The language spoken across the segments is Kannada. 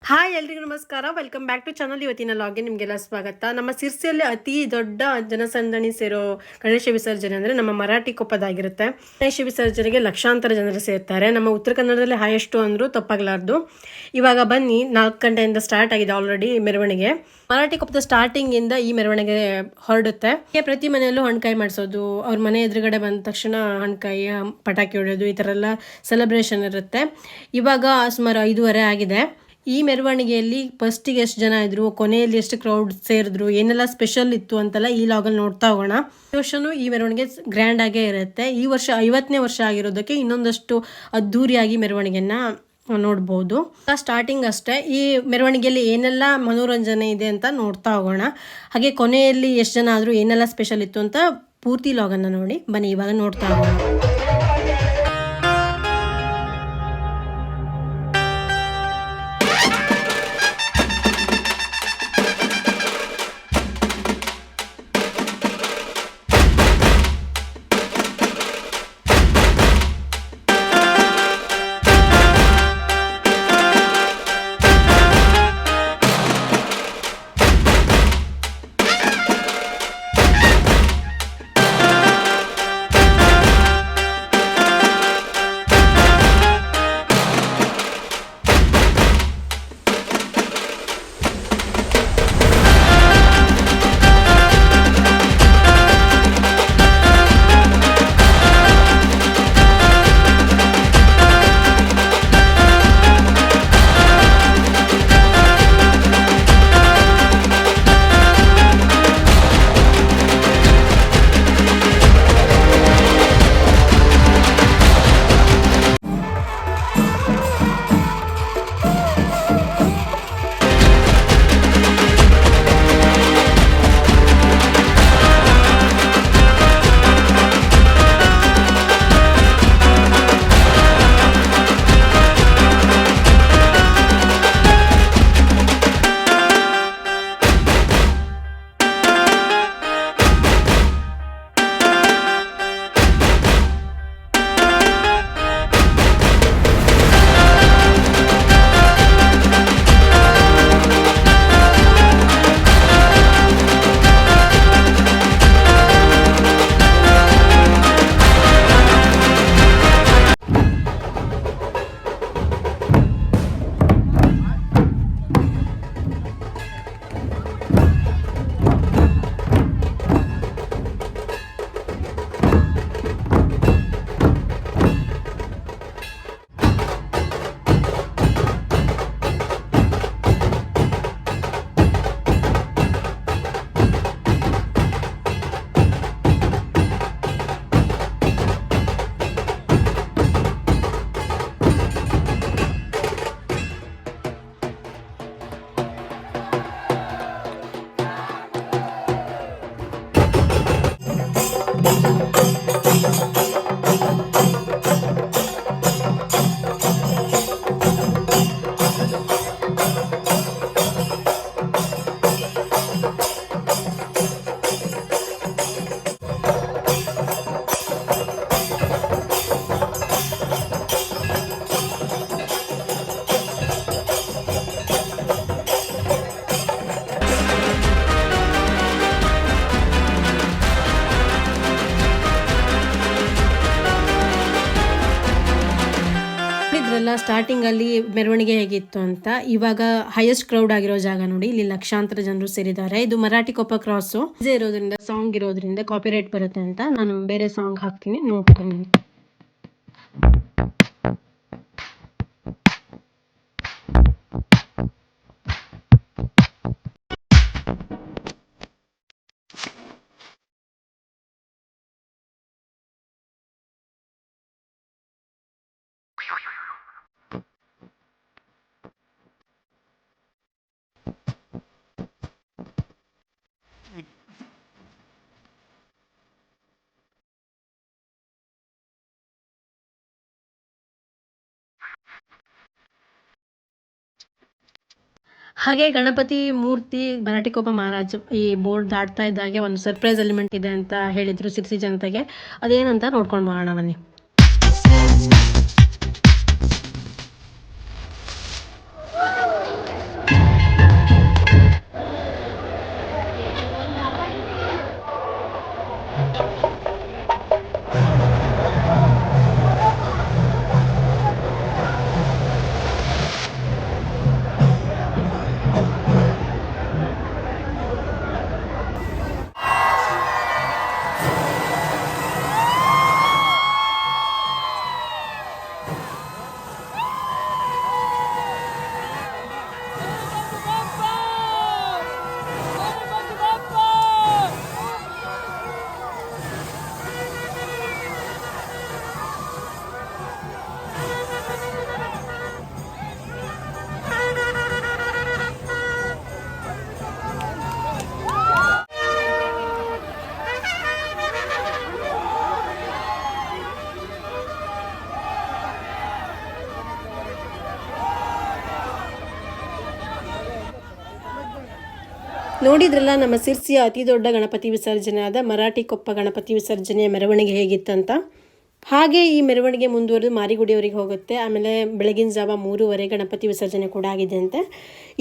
ಹಾಯ್ ಎಲ್ರಿಗೂ ನಮಸ್ಕಾರ. Welcome back to channel. ಇವತ್ತಿನ ಲಾಗ್ಗೆ ನಿಮಗೆಲ್ಲ ಸ್ವಾಗತ. ನಮ್ಮ ಸಿರ್ಸಿಯಲ್ಲಿ ಅತಿ ದೊಡ್ಡ ಜನಸಂದಣಿ ಸೇರೋ ಗಣೇಶ ವಿಸರ್ಜನೆ ಅಂದರೆ ನಮ್ಮ ಮರಾಠಿ ಕೊಪ್ಪದಾಗಿರುತ್ತೆ. ಗಣೇಶ ವಿಸರ್ಜನೆಗೆ ಲಕ್ಷಾಂತರ ಜನರು ಸೇರ್ತಾರೆ. ನಮ್ಮ ಉತ್ತರ ಕನ್ನಡದಲ್ಲಿ ಹೈಯೆಸ್ಟು ಅಂದರೂ ತಪ್ಪಾಗಲಾರ್ದು. ಇವಾಗ ಬನ್ನಿ, 4 ಗಂಟೆಯಿಂದ ಸ್ಟಾರ್ಟ್ ಆಗಿದೆ ಆಲ್ರೆಡಿ ಮೆರವಣಿಗೆ. ಮರಾಠಿ ಕೊಪ್ಪದ ಸ್ಟಾರ್ಟಿಂಗಿಂದ ಈ ಮೆರವಣಿಗೆ ಹೊರಡುತ್ತೆ. ಪ್ರತಿ ಮನೆಯಲ್ಲೂ ಹಣ್ಕಾಯಿ ಮಾಡಿಸೋದು, ಅವ್ರ ಮನೆ ಎದುರುಗಡೆ ಬಂದ ತಕ್ಷಣ ಹಣ್ಕಾಯಿ ಪಟಾಕಿ ಹೊಡೆಯೋದು, ಈ ಥರ ಎಲ್ಲ ಸೆಲೆಬ್ರೇಷನ್ ಇರುತ್ತೆ. ಇವಾಗ ಸುಮಾರು 5:30 ಆಗಿದೆ. ಈ ಮೆರವಣಿಗೆಯಲ್ಲಿ ಫಸ್ಟಿಗೆ ಎಷ್ಟು ಜನ ಇದ್ರು, ಕೊನೆಯಲ್ಲಿ ಎಷ್ಟು ಕ್ರೌಡ್ ಸೇರಿದ್ರು, ಏನೆಲ್ಲ ಸ್ಪೆಷಲ್ ಇತ್ತು ಅಂತೆಲ್ಲ ಈ ಲಾಗಲ್ಲಿ ನೋಡ್ತಾ ಹೋಗೋಣ. ಈ ವರ್ಷನೂ ಈ ಮೆರವಣಿಗೆ ಗ್ರ್ಯಾಂಡ್ ಆಗೇ ಇರುತ್ತೆ. ಈ ವರ್ಷ 50ನೇ ವರ್ಷ ಆಗಿರೋದಕ್ಕೆ ಇನ್ನೊಂದಷ್ಟು ಅದ್ಧೂರಿಯಾಗಿ ಮೆರವಣಿಗೆನ ನೋಡ್ಬೋದು. ಸ್ಟಾರ್ಟಿಂಗ್ ಅಷ್ಟೇ. ಈ ಮೆರವಣಿಗೆಯಲ್ಲಿ ಏನೆಲ್ಲ ಮನೋರಂಜನೆ ಇದೆ ಅಂತ ನೋಡ್ತಾ ಹೋಗೋಣ. ಹಾಗೆ ಕೊನೆಯಲ್ಲಿ ಎಷ್ಟು ಜನ ಆದರೂ ಏನೆಲ್ಲ ಸ್ಪೆಷಲ್ ಇತ್ತು ಅಂತ ಪೂರ್ತಿ ಲಾಗನ್ನು ನೋಡಿ ಬನ್ನಿ. ಇವಾಗ ನೋಡ್ತಾ ಹೋಗೋಣ. ಸ್ಟಾರ್ಟಿಂಗಲ್ಲಿ ಮೆರವಣಿಗೆ ಹೇಗಿತ್ತು ಅಂತ. ಇವಾಗ ಹೈಯೆಸ್ಟ್ ಕ್ರೌಡ್ ಆಗಿರೋ ಜಾಗ ನೋಡಿ, ಇಲ್ಲಿ ಲಕ್ಷಾಂತರ ಜನರು ಸೇರಿದ್ದಾರೆ. ಇದು ಮರಾಠಿ ಕೊಪ್ಪ ಕ್ರಾಸು ಇರೋದ್ರಿಂದ, ಸಾಂಗ್ ಇರೋದ್ರಿಂದ ಕಾಪಿರೈಟ್ ಬರುತ್ತೆ ಅಂತ ನಾನು ಬೇರೆ ಸಾಂಗ್ ಹಾಕ್ತೀನಿ, ನೋಡ್ತೀನಿ. ಹಾಗೆ ಗಣಪತಿ ಮೂರ್ತಿ ಮರಾಠಿಕೊಪ್ಪ ಮಹಾರಾಜ್ ಈ ಬೋರ್ಡ್ ದಾಟ್ತಾ ಇದ್ದಾಗೆ ಒಂದು ಸರ್ಪ್ರೈಸ್ ಎಲಿಮೆಂಟ್ ಇದೆ ಅಂತ ಹೇಳಿದ್ರು ಸಿರ್ಸಿ ಜನತೆಗೆ. ಅದೇನಂತ ನೋಡ್ಕೊಂಡು ಬರೋಣ ಬನ್ನಿ. ನೋಡಿದ್ರಲ್ಲ ನಮ್ಮ ಸಿರ್ಸಿಯ ಅತಿ ದೊಡ್ಡ ಗಣಪತಿ ವಿಸರ್ಜನೆ ಆದ ಮರಾಠಿ ಕೊಪ್ಪ ಗಣಪತಿ ವಿಸರ್ಜನೆಯ ಮೆರವಣಿಗೆ ಹೇಗಿತ್ತಂತ. ಹಾಗೆ ಈ ಮೆರವಣಿಗೆ ಮುಂದುವರೆದು ಮಾರಿಗುಡಿಯವರಿಗೆ ಹೋಗುತ್ತೆ. ಆಮೇಲೆ ಬೆಳಗಿನ ಜಾವ 3:30 ಗಣಪತಿ ವಿಸರ್ಜನೆ ಕೂಡ ಆಗಿದೆ ಅಂತೆ.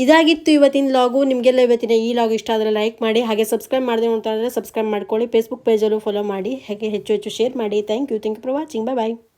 ಇದಾಗಿತ್ತು ಇವತ್ತಿನ ಲಾಗು. ನಿಮಗೆಲ್ಲ ಇವತ್ತಿನ ಈ ಲಾಗ್ ಇಷ್ಟ ಆದರೆ ಲೈಕ್ ಮಾಡಿ, ಹಾಗೆ ಸಬ್ಸ್ಕ್ರೈಬ್ ಮಾಡದೆ ನೋಡ್ತಾ ಇದ್ದರೆ ಸಬ್ಸ್ಕ್ರೈಬ್ ಮಾಡ್ಕೊಳ್ಳಿ. ಫೇಸ್ಬುಕ್ ಪೇಜಲ್ಲೂ ಫಾಲೋ ಮಾಡಿ, ಹಾಗೆ ಹೆಚ್ಚು ಶೇರ್ ಮಾಡಿ. Thank you for watching. Bye.